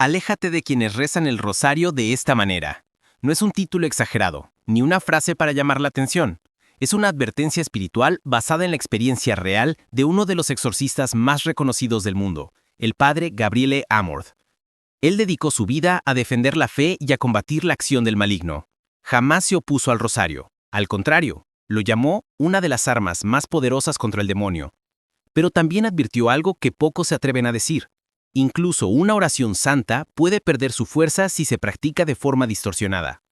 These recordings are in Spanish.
Aléjate de quienes rezan el rosario de esta manera. No es un título exagerado, ni una frase para llamar la atención. Es una advertencia espiritual basada en la experiencia real de uno de los exorcistas más reconocidos del mundo, el padre Gabriele Amorth. Él dedicó su vida a defender la fe y a combatir la acción del maligno. Jamás se opuso al rosario. Al contrario, lo llamó una de las armas más poderosas contra el demonio. Pero también advirtió algo que pocos se atreven a decir. Incluso una oración santa puede perder su fuerza si se practica de forma distorsionada.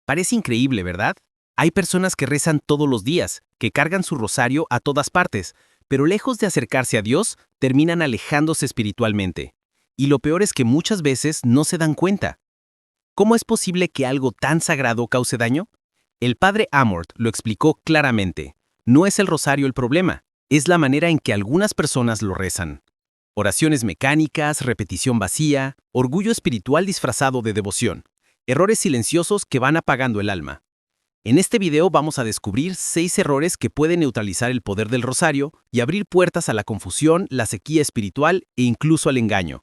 Parece increíble, ¿verdad? Hay personas que rezan todos los días, que cargan su rosario a todas partes, pero lejos de acercarse a Dios, terminan alejándose espiritualmente. Y lo peor es que muchas veces no se dan cuenta. ¿Cómo es posible que algo tan sagrado cause daño? El padre Amorth lo explicó claramente. No es el rosario el problema, es la manera en que algunas personas lo rezan. Oraciones mecánicas, repetición vacía, orgullo espiritual disfrazado de devoción, errores silenciosos que van apagando el alma. En este video vamos a descubrir 6 errores que pueden neutralizar el poder del rosario y abrir puertas a la confusión, la sequía espiritual e incluso al engaño.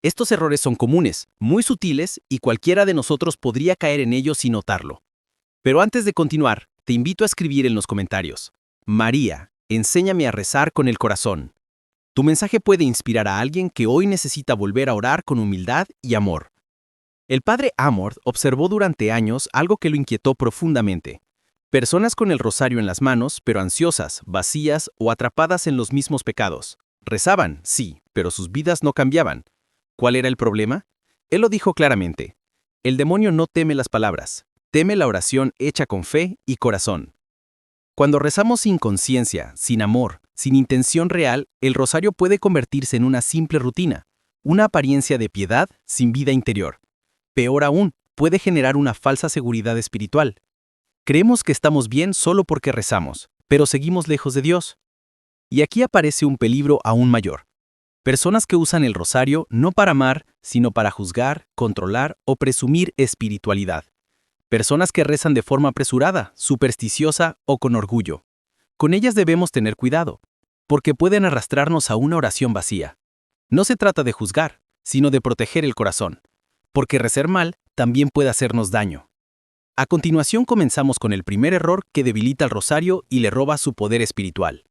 Estos errores son comunes, muy sutiles y cualquiera de nosotros podría caer en ellos sin notarlo. Pero antes de continuar, te invito a escribir en los comentarios: María, enséñame a rezar con el corazón. Tu mensaje puede inspirar a alguien que hoy necesita volver a orar con humildad y amor. El padre Amorth observó durante años algo que lo inquietó profundamente. Personas con el rosario en las manos, pero ansiosas, vacías o atrapadas en los mismos pecados. Rezaban, sí, pero sus vidas no cambiaban. ¿Cuál era el problema? Él lo dijo claramente. El demonio no teme las palabras, teme la oración hecha con fe y corazón. Cuando rezamos sin conciencia, sin amor, sin intención real, el rosario puede convertirse en una simple rutina, una apariencia de piedad sin vida interior. Peor aún, puede generar una falsa seguridad espiritual. Creemos que estamos bien solo porque rezamos, pero seguimos lejos de Dios. Y aquí aparece un peligro aún mayor. Personas que usan el rosario no para amar, sino para juzgar, controlar o presumir espiritualidad. Personas que rezan de forma apresurada, supersticiosa o con orgullo. Con ellas debemos tener cuidado, porque pueden arrastrarnos a una oración vacía. No se trata de juzgar, sino de proteger el corazón, porque rezar mal también puede hacernos daño. A continuación comenzamos con el primer error que debilita al rosario y le roba su poder espiritual.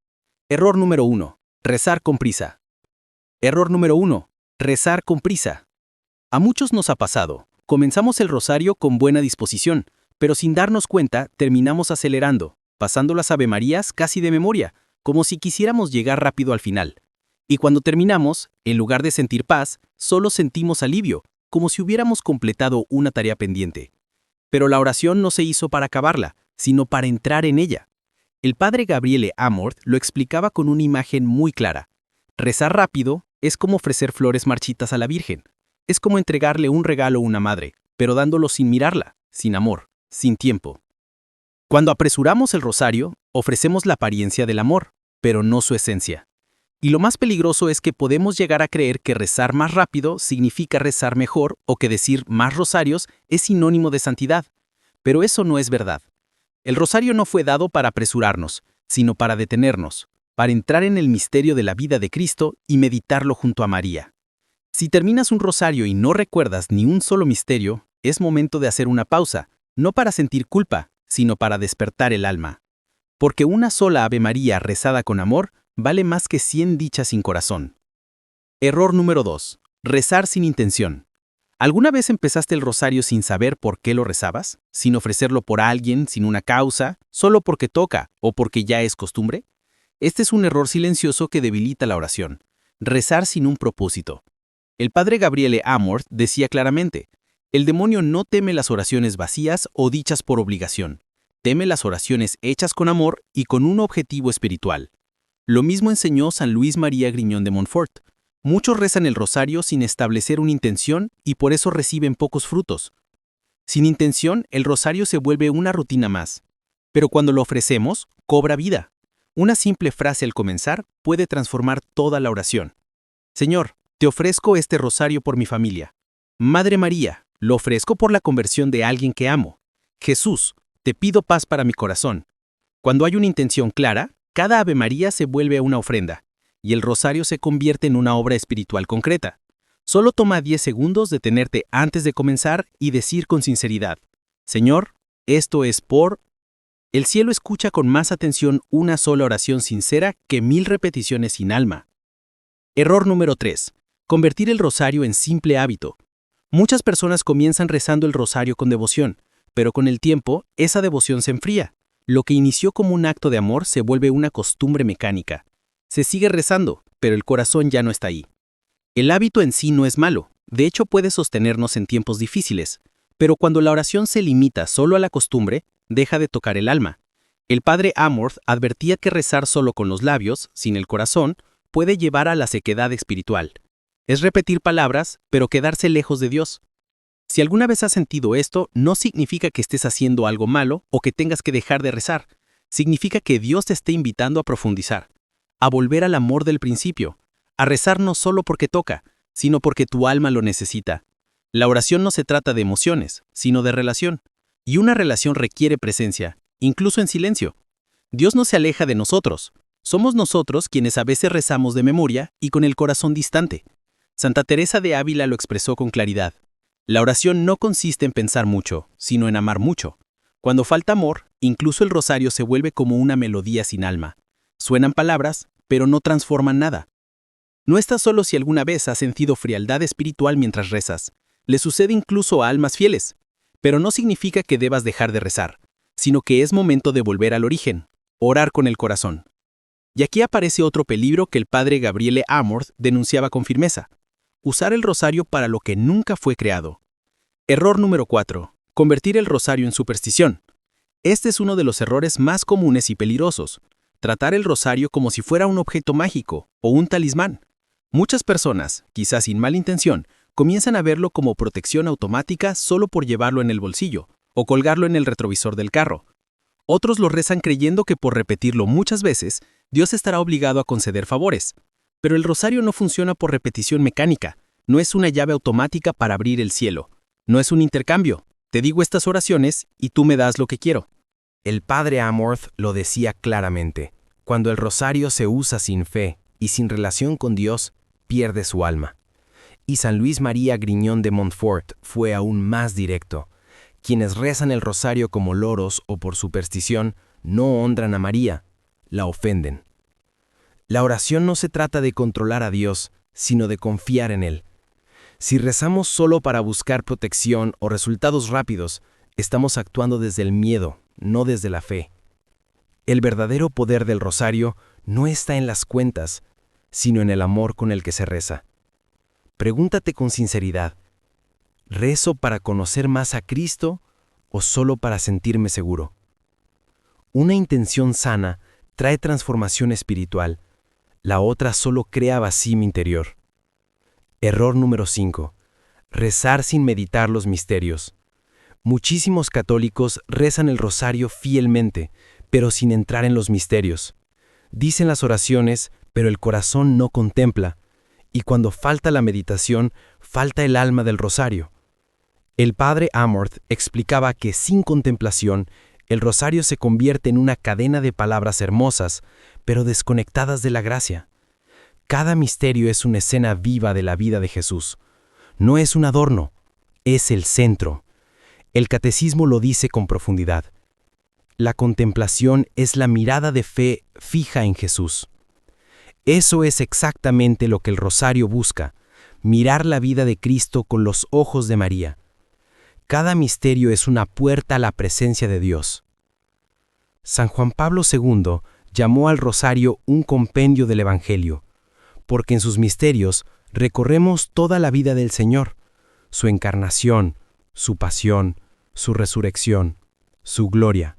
Error número 1. Rezar con prisa. Error número 1. Rezar con prisa. A muchos nos ha pasado. Comenzamos el rosario con buena disposición, pero sin darnos cuenta terminamos acelerando, pasando las avemarías casi de memoria, como si quisiéramos llegar rápido al final. Y cuando terminamos, en lugar de sentir paz, solo sentimos alivio, como si hubiéramos completado una tarea pendiente. Pero la oración no se hizo para acabarla, sino para entrar en ella. El padre Gabriele Amorth lo explicaba con una imagen muy clara. Rezar rápido es como ofrecer flores marchitas a la Virgen. Es como entregarle un regalo a una madre, pero dándolo sin mirarla, sin amor, sin tiempo. Cuando apresuramos el rosario, ofrecemos la apariencia del amor, pero no su esencia. Y lo más peligroso es que podemos llegar a creer que rezar más rápido significa rezar mejor o que decir más rosarios es sinónimo de santidad. Pero eso no es verdad. El rosario no fue dado para apresurarnos, sino para detenernos, para entrar en el misterio de la vida de Cristo y meditarlo junto a María. Si terminas un rosario y no recuerdas ni un solo misterio, es momento de hacer una pausa, no para sentir culpa, sino para despertar el alma. Porque una sola Ave María rezada con amor vale más que 100 dichas sin corazón. Error número 2. Rezar sin intención. ¿Alguna vez empezaste el rosario sin saber por qué lo rezabas? ¿Sin ofrecerlo por alguien, sin una causa, solo porque toca o porque ya es costumbre? Este es un error silencioso que debilita la oración. Rezar sin un propósito. El padre Gabriele Amorth decía claramente: el demonio no teme las oraciones vacías o dichas por obligación. Teme las oraciones hechas con amor y con un objetivo espiritual. Lo mismo enseñó San Luis María Griñón de Montfort. Muchos rezan el rosario sin establecer una intención y por eso reciben pocos frutos. Sin intención, el rosario se vuelve una rutina más. Pero cuando lo ofrecemos, cobra vida. Una simple frase al comenzar puede transformar toda la oración. Señor, te ofrezco este rosario por mi familia. Madre María, lo ofrezco por la conversión de alguien que amo. Jesús, te pido paz para mi corazón. Cuando hay una intención clara, cada Ave María se vuelve una ofrenda, y el rosario se convierte en una obra espiritual concreta. Solo toma 10 segundos detenerte antes de comenzar y decir con sinceridad: Señor, esto es por... El cielo escucha con más atención una sola oración sincera que 1000 repeticiones sin alma. Error número 3. Convertir el rosario en simple hábito. Muchas personas comienzan rezando el rosario con devoción, pero con el tiempo, esa devoción se enfría. Lo que inició como un acto de amor se vuelve una costumbre mecánica. Se sigue rezando, pero el corazón ya no está ahí. El hábito en sí no es malo, de hecho puede sostenernos en tiempos difíciles, pero cuando la oración se limita solo a la costumbre, deja de tocar el alma. El padre Amorth advertía que rezar solo con los labios, sin el corazón, puede llevar a la sequedad espiritual. Es repetir palabras, pero quedarse lejos de Dios. Si alguna vez has sentido esto, no significa que estés haciendo algo malo o que tengas que dejar de rezar. Significa que Dios te esté invitando a profundizar, a volver al amor del principio, a rezar no solo porque toca, sino porque tu alma lo necesita. La oración no se trata de emociones, sino de relación. Y una relación requiere presencia, incluso en silencio. Dios no se aleja de nosotros. Somos nosotros quienes a veces rezamos de memoria y con el corazón distante. Santa Teresa de Ávila lo expresó con claridad. La oración no consiste en pensar mucho, sino en amar mucho. Cuando falta amor, incluso el rosario se vuelve como una melodía sin alma. Suenan palabras, pero no transforman nada. No estás solo si alguna vez has sentido frialdad espiritual mientras rezas. Le sucede incluso a almas fieles. Pero no significa que debas dejar de rezar, sino que es momento de volver al origen, orar con el corazón. Y aquí aparece otro peligro que el padre Gabriele Amorth denunciaba con firmeza: usar el rosario para lo que nunca fue creado. Error número 4. Convertir el rosario en superstición. Este es uno de los errores más comunes y peligrosos. Tratar el rosario como si fuera un objeto mágico o un talismán. Muchas personas, quizás sin mala intención, comienzan a verlo como protección automática solo por llevarlo en el bolsillo o colgarlo en el retrovisor del carro. Otros lo rezan creyendo que por repetirlo muchas veces, Dios estará obligado a conceder favores. Pero el rosario no funciona por repetición mecánica, no es una llave automática para abrir el cielo, no es un intercambio. Te digo estas oraciones y tú me das lo que quiero. El padre Amorth lo decía claramente: cuando el rosario se usa sin fe y sin relación con Dios, pierde su alma. Y San Luis María Griñón de Montfort fue aún más directo: quienes rezan el rosario como loros o por superstición no honran a María, la ofenden. La oración no se trata de controlar a Dios, sino de confiar en Él. Si rezamos solo para buscar protección o resultados rápidos, estamos actuando desde el miedo, no desde la fe. El verdadero poder del rosario no está en las cuentas, sino en el amor con el que se reza. Pregúntate con sinceridad: ¿rezo para conocer más a Cristo o solo para sentirme seguro? Una intención sana trae transformación espiritual, la otra solo crea vacío interior. Error número 5. Rezar sin meditar los misterios. Muchísimos católicos rezan el rosario fielmente, pero sin entrar en los misterios. Dicen las oraciones, pero el corazón no contempla. Y cuando falta la meditación, falta el alma del rosario. El padre Amorth explicaba que sin contemplación, el rosario se convierte en una cadena de palabras hermosas, pero desconectadas de la gracia. Cada misterio es una escena viva de la vida de Jesús. No es un adorno, es el centro. El catecismo lo dice con profundidad. La contemplación es la mirada de fe fija en Jesús. Eso es exactamente lo que el rosario busca: mirar la vida de Cristo con los ojos de María. Cada misterio es una puerta a la presencia de Dios. San Juan Pablo II llamó al rosario un compendio del Evangelio, porque en sus misterios recorremos toda la vida del Señor, su encarnación, su pasión, su resurrección, su gloria.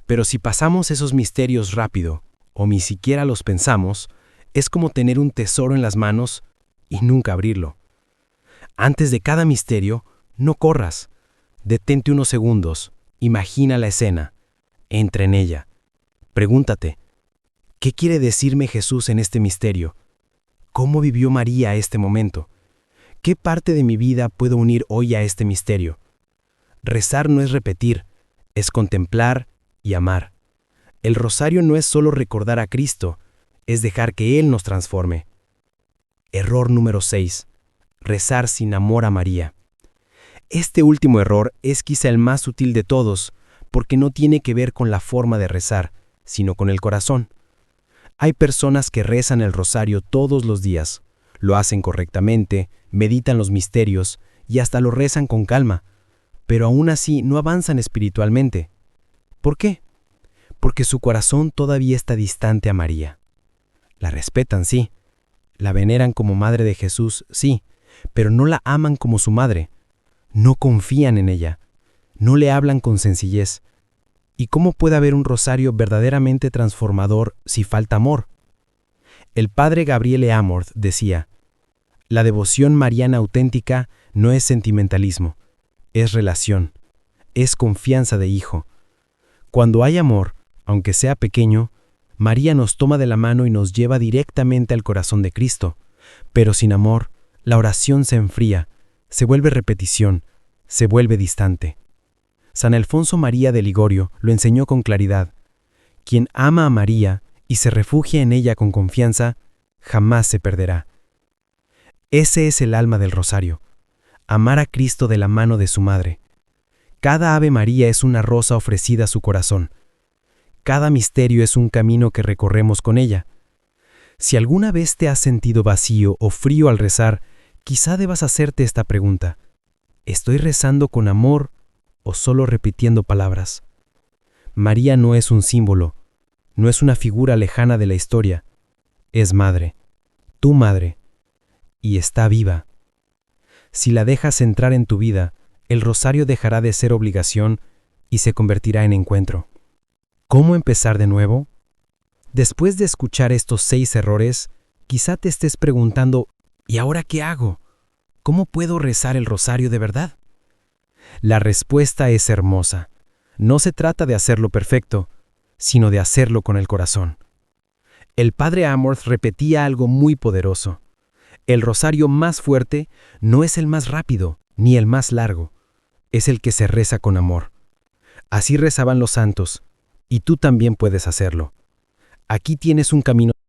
Pero si pasamos esos misterios rápido, o ni siquiera los pensamos, es como tener un tesoro en las manos y nunca abrirlo. Antes de cada misterio, no corras. Detente unos segundos, imagina la escena, entra en ella. Pregúntate: ¿qué quiere decirme Jesús en este misterio? ¿Cómo vivió María este momento? ¿Qué parte de mi vida puedo unir hoy a este misterio? Rezar no es repetir, es contemplar y amar. El rosario no es solo recordar a Cristo, es dejar que Él nos transforme. Error número 6. rezar sin amor a María. Este último error es quizá el más sutil de todos, porque no tiene que ver con la forma de rezar, sino con el corazón. Hay personas que rezan el rosario todos los días, lo hacen correctamente, meditan los misterios y hasta lo rezan con calma, pero aún así no avanzan espiritualmente. ¿Por qué? Porque su corazón todavía está distante a María. La respetan, sí. La veneran como madre de Jesús, sí, pero no la aman como su madre. No confían en ella. No le hablan con sencillez. ¿Y cómo puede haber un rosario verdaderamente transformador si falta amor? El padre Gabriele Amorth decía: la devoción mariana auténtica no es sentimentalismo, es relación, es confianza de hijo. Cuando hay amor, aunque sea pequeño, María nos toma de la mano y nos lleva directamente al corazón de Cristo. Pero sin amor, la oración se enfría, se vuelve repetición, se vuelve distante. San Alfonso María de Ligorio lo enseñó con claridad. Quien ama a María y se refugia en ella con confianza, jamás se perderá. Ese es el alma del rosario, amar a Cristo de la mano de su madre. Cada Ave María es una rosa ofrecida a su corazón. Cada misterio es un camino que recorremos con ella. Si alguna vez te has sentido vacío o frío al rezar, quizá debas hacerte esta pregunta: ¿estoy rezando con amor o solo repitiendo palabras? María no es un símbolo, no es una figura lejana de la historia. Es madre, tu madre, y está viva. Si la dejas entrar en tu vida, el rosario dejará de ser obligación y se convertirá en encuentro. ¿Cómo empezar de nuevo? Después de escuchar estos 6 errores, quizá te estés preguntando: ¿y ahora qué hago? ¿Cómo puedo rezar el rosario de verdad? La respuesta es hermosa. No se trata de hacerlo perfecto, sino de hacerlo con el corazón. El padre Amorth repetía algo muy poderoso: el rosario más fuerte no es el más rápido ni el más largo, es el que se reza con amor. Así rezaban los santos, y tú también puedes hacerlo. Aquí tienes un camino